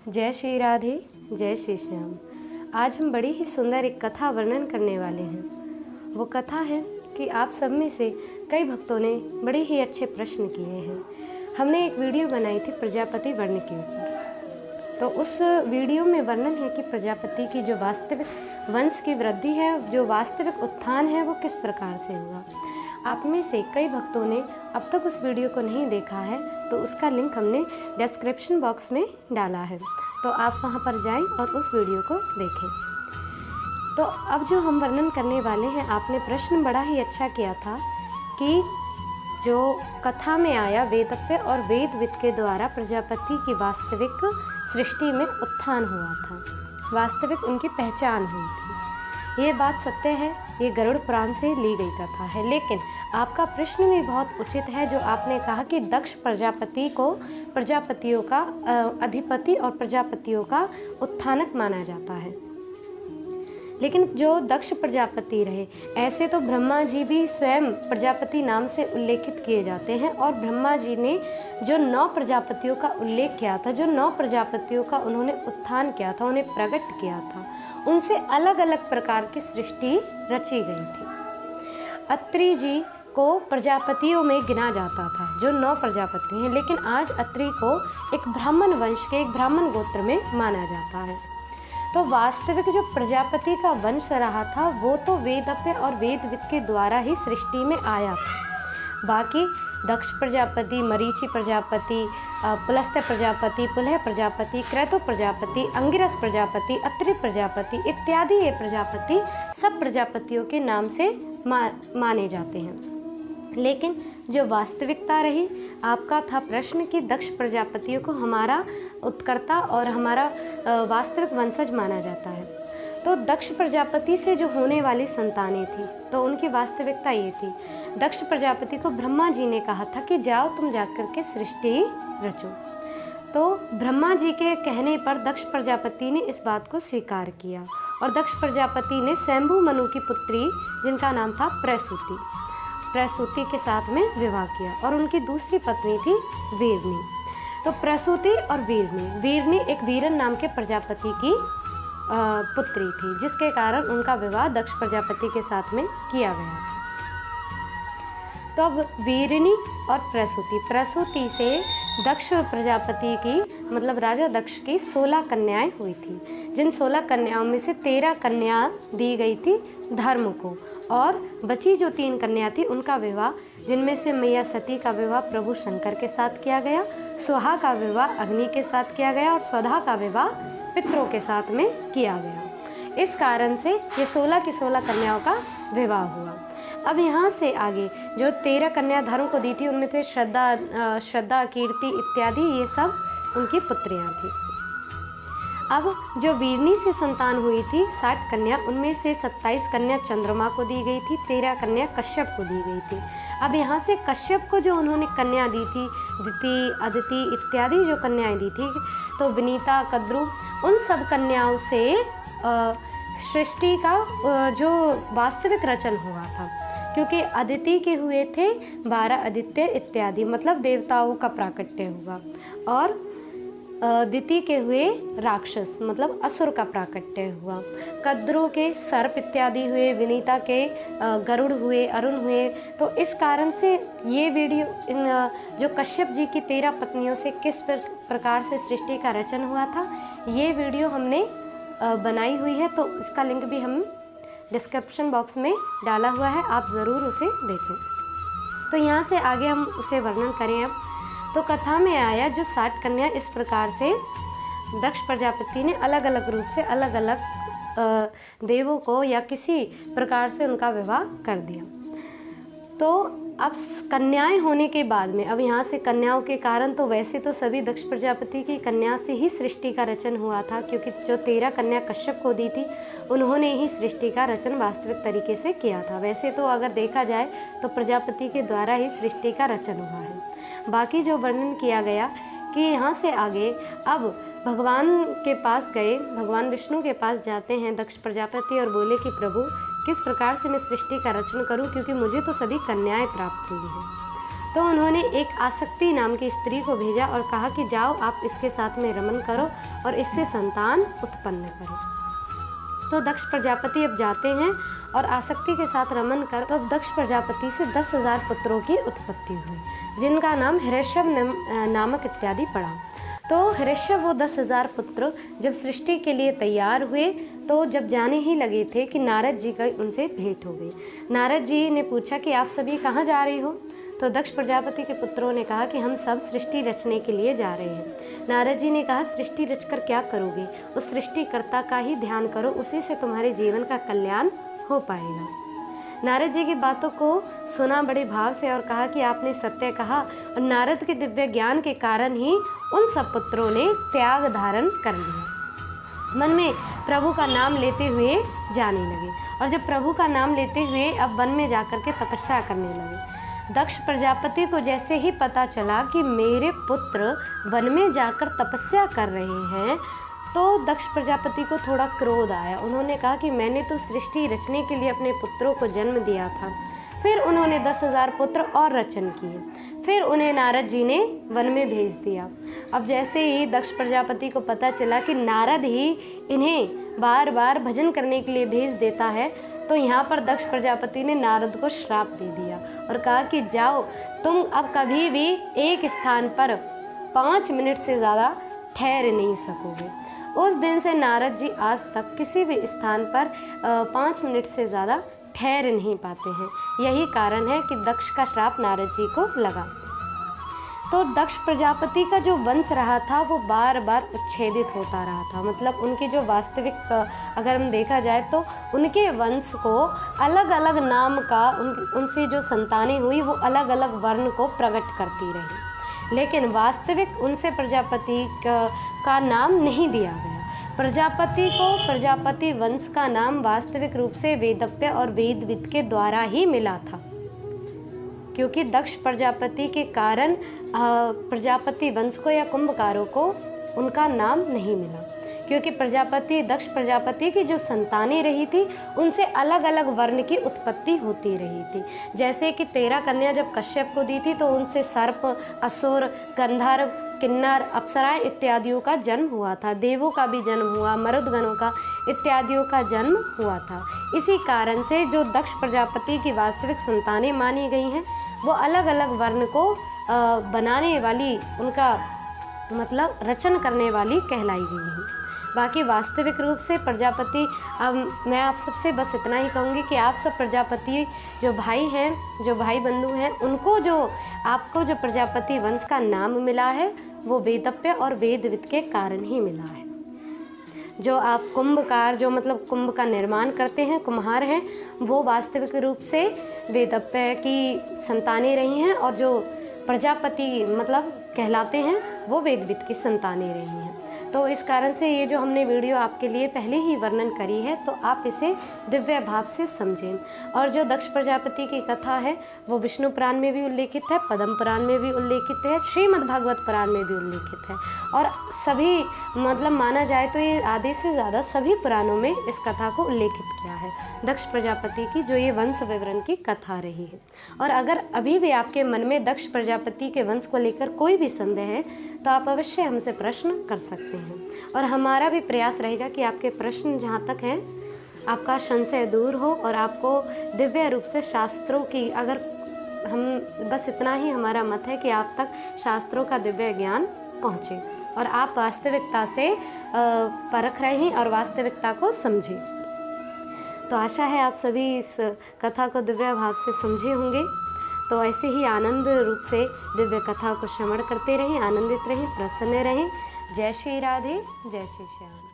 जय श्री राधे, जय श्री श्याम। आज हम बड़ी ही सुंदर एक कथा वर्णन करने वाले हैं। वो कथा है कि आप सब में से कई भक्तों ने बड़े ही अच्छे प्रश्न किए हैं। हमने एक वीडियो बनाई थी प्रजापति वर्ण के ऊपर। तो उस वीडियो में वर्णन है कि प्रजापति की जो वास्तविक वंश की वृद्धि है, जो वास्तविक उत्थान है, वो किस प्रकार से होगा। आप में से कई भक्तों ने अब तक उस वीडियो को नहीं देखा है, तो उसका लिंक हमने डिस्क्रिप्शन बॉक्स में डाला है, तो आप वहां पर जाएं और उस वीडियो को देखें। तो अब जो हम वर्णन करने वाले हैं, आपने प्रश्न बड़ा ही अच्छा किया था कि जो कथा में आया वेदव्य और वेदविद के द्वारा प्रजापति की वास्तविक सृष्टि में उत्थान हुआ था, वास्तविक उनकी पहचान हुई थी। ये बात सत्य है, ये गरुड़ पुराण से ली गई कथा है। लेकिन आपका प्रश्न भी बहुत उचित है, जो आपने कहा कि दक्ष प्रजापति को प्रजापतियों का अधिपति और प्रजापतियों का उत्थानक माना जाता है। लेकिन जो दक्ष प्रजापति रहे, ऐसे तो ब्रह्मा जी भी स्वयं प्रजापति नाम से उल्लेखित किए जाते हैं, और ब्रह्मा जी ने जो 9 प्रजापतियों का उल्लेख किया था, जो 9 प्रजापतियों का उन्होंने उत्थान किया था, उन्हें प्रकट किया था, उनसे अलग अलग प्रकार की सृष्टि रची गई थी। अत्रि जी को प्रजापतियों में गिना जाता था, जो 9 प्रजापति हैं, लेकिन आज अत्रि को एक ब्राह्मण वंश के, एक ब्राह्मण गोत्र में माना जाता है। तो वास्तविक जो प्रजापति का वंश रहा था, वो तो वेदव्य और वेदविद के द्वारा ही सृष्टि में आया था। बाकी दक्ष प्रजापति, मरीचि प्रजापति, पुलस्त्य प्रजापति, पुलह प्रजापति, क्रैतो प्रजापति, अंगिरस प्रजापति, अत्रि प्रजापति इत्यादि ये प्रजापति सब प्रजापतियों के नाम से माने जाते हैं। लेकिन जो वास्तविकता रही, आपका था प्रश्न कि दक्ष प्रजापतियों को हमारा उत्कर्ता और हमारा वास्तविक वंशज माना जाता है। तो दक्ष प्रजापति से जो होने वाली संतानें थी, तो उनकी वास्तविकता ये थी। दक्ष प्रजापति को ब्रह्मा जी ने कहा था कि जाओ तुम जाकर के सृष्टि रचो। तो ब्रह्मा जी के कहने पर दक्ष प्रजापति ने इस बात को स्वीकार किया, और दक्ष प्रजापति ने स्वयंभू मनु की पुत्री, जिनका नाम था प्रसूति के साथ में विवाह किया, और उनकी दूसरी पत्नी थी वीरनी। तो प्रसूति और वीरनी एक वीरन नाम के प्रजापति की पुत्री थी, जिसके कारण उनका विवाह दक्ष प्रजापति के साथ में किया गया था। तो अब वीरनी और प्रसूति से दक्ष प्रजापति की, मतलब राजा दक्ष की 16 कन्याएं हुई थी, जिन 16 कन्याओं में से 13 कन्या दी गई थी धर्म को, और बची जो 3 कन्या थी उनका विवाह, जिनमें से मैया सती का विवाह प्रभु शंकर के साथ किया गया, स्वाहा का विवाह अग्नि के साथ किया गया, और स्वधा का विवाह पितरों के साथ में किया गया। इस कारण से ये 16 की 16 कन्याओं का विवाह हुआ। अब यहाँ से आगे जो 13 कन्या धर्म को दी थी, उनमें थे श्रद्धा, कीर्ति इत्यादि, ये सब उनकी पुत्रियाँ थी। अब जो वीरनी से संतान हुई थी 60 कन्या, उनमें से 27 कन्या चंद्रमा को दी गई थी, 13 कन्या कश्यप को दी गई थी। अब यहाँ से कश्यप को जो उन्होंने कन्या दी थी, दिति, अदिति इत्यादि जो कन्याएं दी थी, तो विनीता, कद्रु, उन सब कन्याओं से सृष्टि का जो वास्तविक रचन हुआ था। क्योंकि अदिति के हुए थे 12 आदित्य इत्यादि, मतलब देवताओं का प्राकट्य हुआ, और दिति के हुए राक्षस, मतलब असुर का प्राकट्य हुआ। कद्रु के सर्प इत्यादि हुए, विनीता के गरुड़ हुए, अरुण हुए। तो इस कारण से ये वीडियो जो कश्यप जी की 13 पत्नियों से किस प्रकार से सृष्टि का रचन हुआ था, ये वीडियो हमने बनाई हुई है, तो इसका लिंक भी हम डिस्क्रिप्शन बॉक्स में डाला हुआ है, आप ज़रूर उसे देखें। तो यहाँ से आगे हम उसे वर्णन करें। अब तो कथा में आया जो 60 कन्या, इस प्रकार से दक्ष प्रजापति ने अलग अलग रूप से अलग अलग देवों को या किसी प्रकार से उनका विवाह कर दिया। तो अब कन्याएं होने के बाद में, अब यहाँ से कन्याओं के कारण, तो वैसे तो सभी दक्ष प्रजापति की कन्या से ही सृष्टि का रचन हुआ था, क्योंकि जो 13 कन्या कश्यप को दी थी, उन्होंने ही सृष्टि का रचन वास्तविक तरीके से किया था। वैसे तो अगर देखा जाए तो प्रजापति के द्वारा ही सृष्टि का रचन हुआ है। बाकी जो वर्णन किया गया कि यहाँ से आगे अब भगवान के पास गए, भगवान विष्णु के पास जाते हैं दक्ष प्रजापति, और बोले कि प्रभु किस प्रकार से मैं सृष्टि का रचन करूं, क्योंकि मुझे तो सभी कन्याएं प्राप्त हुई हैं। तो उन्होंने एक आसक्ति नाम की स्त्री को भेजा और कहा कि जाओ आप इसके साथ में रमन करो और इससे संतान उत्पन्न करो। तो दक्ष प्रजापति अब जाते हैं और आसक्ति के साथ रमन कर, तो अब दक्ष प्रजापति से 10,000 पुत्रों की उत्पत्ति हुई, जिनका नाम हिरण्यव नामक इत्यादि पड़ा। तो हिरण्यव वो 10,000 पुत्र जब सृष्टि के लिए तैयार हुए, तो जब जाने ही लगे थे कि नारद जी का उनसे भेंट हो गई। नारद जी ने पूछा कि आप सभी कहाँ जा रही हो? तो दक्ष प्रजापति के पुत्रों ने कहा कि हम सब सृष्टि रचने के लिए जा रहे हैं। नारद जी ने कहा, सृष्टि रचकर क्या करोगे? उस सृष्टिकर्ता का ही ध्यान करो, उसी से तुम्हारे जीवन का कल्याण हो पाएगा। नारद जी की बातों को सुना बड़े भाव से और कहा कि आपने सत्य कहा। और नारद के दिव्य ज्ञान के कारण ही उन सब पुत्रों ने त्याग धारण कर लिया। मन में प्रभु का नाम लेते हुए जाने लगे और जब प्रभु का नाम लेते हुए अब वन में जाकर के तपस्या करने लगे। दक्ष प्रजापति को जैसे ही पता चला कि मेरे पुत्र वन में जाकर तपस्या कर रहे हैं, तो दक्ष प्रजापति को थोड़ा क्रोध आया। उन्होंने कहा कि मैंने तो सृष्टि रचने के लिए अपने पुत्रों को जन्म दिया था। फिर उन्होंने 10,000 पुत्र और रचन किए। फिर उन्हें नारद जी ने वन में भेज दिया। अब जैसे ही दक्ष प्रजापति को पता चला कि नारद ही इन्हें बार बार भजन करने के लिए भेज देता है, तो यहाँ पर दक्ष प्रजापति ने नारद को श्राप दे दिया और कहा कि जाओ, तुम अब कभी भी एक स्थान पर 5 मिनट से ज़्यादा ठहर नहीं सकोगे। उस दिन से नारद जी आज तक किसी भी स्थान पर 5 मिनट से ज़्यादा ठहर नहीं पाते हैं। यही कारण है कि दक्ष का श्राप नारद जी को लगा। तो दक्ष प्रजापति का जो वंश रहा था वो बार बार उच्छेदित होता रहा था। मतलब उनके जो वास्तविक अगर हम देखा जाए तो उनके वंश को अलग अलग नाम का उनसे जो संतानें हुई वो अलग अलग वर्ण को प्रकट करती रही, लेकिन वास्तविक उनसे प्रजापति का नाम नहीं दिया गया। प्रजापति को प्रजापति वंश का नाम वास्तविक रूप से वेदव्य और वेदविद के द्वारा ही मिला था, क्योंकि दक्ष प्रजापति के कारण प्रजापति वंश को या कुंभकारों को उनका नाम नहीं मिला, क्योंकि दक्ष प्रजापति की जो संतानें रही थी उनसे अलग अलग वर्ण की उत्पत्ति होती रही थी। जैसे कि 13 कन्या जब कश्यप को दी थी तो उनसे सर्प, असुर, गंधर्व, किन्नर, अप्सराएं इत्यादियों का जन्म हुआ था। देवों का भी जन्म हुआ, मरुदगणों का इत्यादियों का जन्म हुआ था। इसी कारण से जो दक्ष प्रजापति की वास्तविक संतानें मानी गई हैं वो अलग अलग वर्ण को बनाने वाली, उनका मतलब रचन करने वाली कहलाई गई हैं। बाकी वास्तविक रूप से प्रजापति, अब मैं आप सबसे बस इतना ही कहूँगी कि आप सब प्रजापति जो भाई हैं, जो भाई बंधु हैं, उनको जो आपको जो प्रजापति वंश का नाम मिला है वो वेदव्य और वेदविद के कारण ही मिला है। जो आप कुंभकार, जो मतलब कुंभ का निर्माण करते हैं, कुम्हार हैं, वो वास्तविक रूप से वेदव्य की संतानें रही हैं और जो प्रजापति मतलब कहलाते हैं वो वेदविद की संतानें रही हैं। तो इस कारण से ये जो हमने वीडियो आपके लिए पहले ही वर्णन करी है, तो आप इसे दिव्य भाव से समझें। और जो दक्ष प्रजापति की कथा है वो विष्णु पुराण में भी उल्लेखित है, पद्म पुराण में भी उल्लेखित है, श्रीमद् भागवत पुराण में भी उल्लेखित है और सभी मतलब माना जाए तो ये आधे से ज़्यादा सभी पुराणों में इस कथा को उल्लेखित किया है, दक्ष प्रजापति की जो ये वंश विवरण की कथा रही है। और अगर अभी भी आपके मन में दक्ष प्रजापति के वंश को लेकर कोई भी संदेह है तो आप अवश्य हमसे प्रश्न कर सकते हैं और हमारा भी प्रयास रहेगा कि आपके प्रश्न जहाँ तक हैं आपका संशय दूर हो और आपको दिव्य रूप से शास्त्रों की, अगर हम बस इतना ही हमारा मत है कि आप तक शास्त्रों का दिव्य ज्ञान पहुँचे और आप वास्तविकता से परख रहें और वास्तविकता को समझें। तो आशा है आप सभी इस कथा को दिव्य भाव से समझे होंगे। तो ऐसे ही आनंद रूप से दिव्य कथा को श्रवण करते रहें, आनंदित रहें, प्रसन्न रहें। जय श्री राधे, जय श्री श्याम।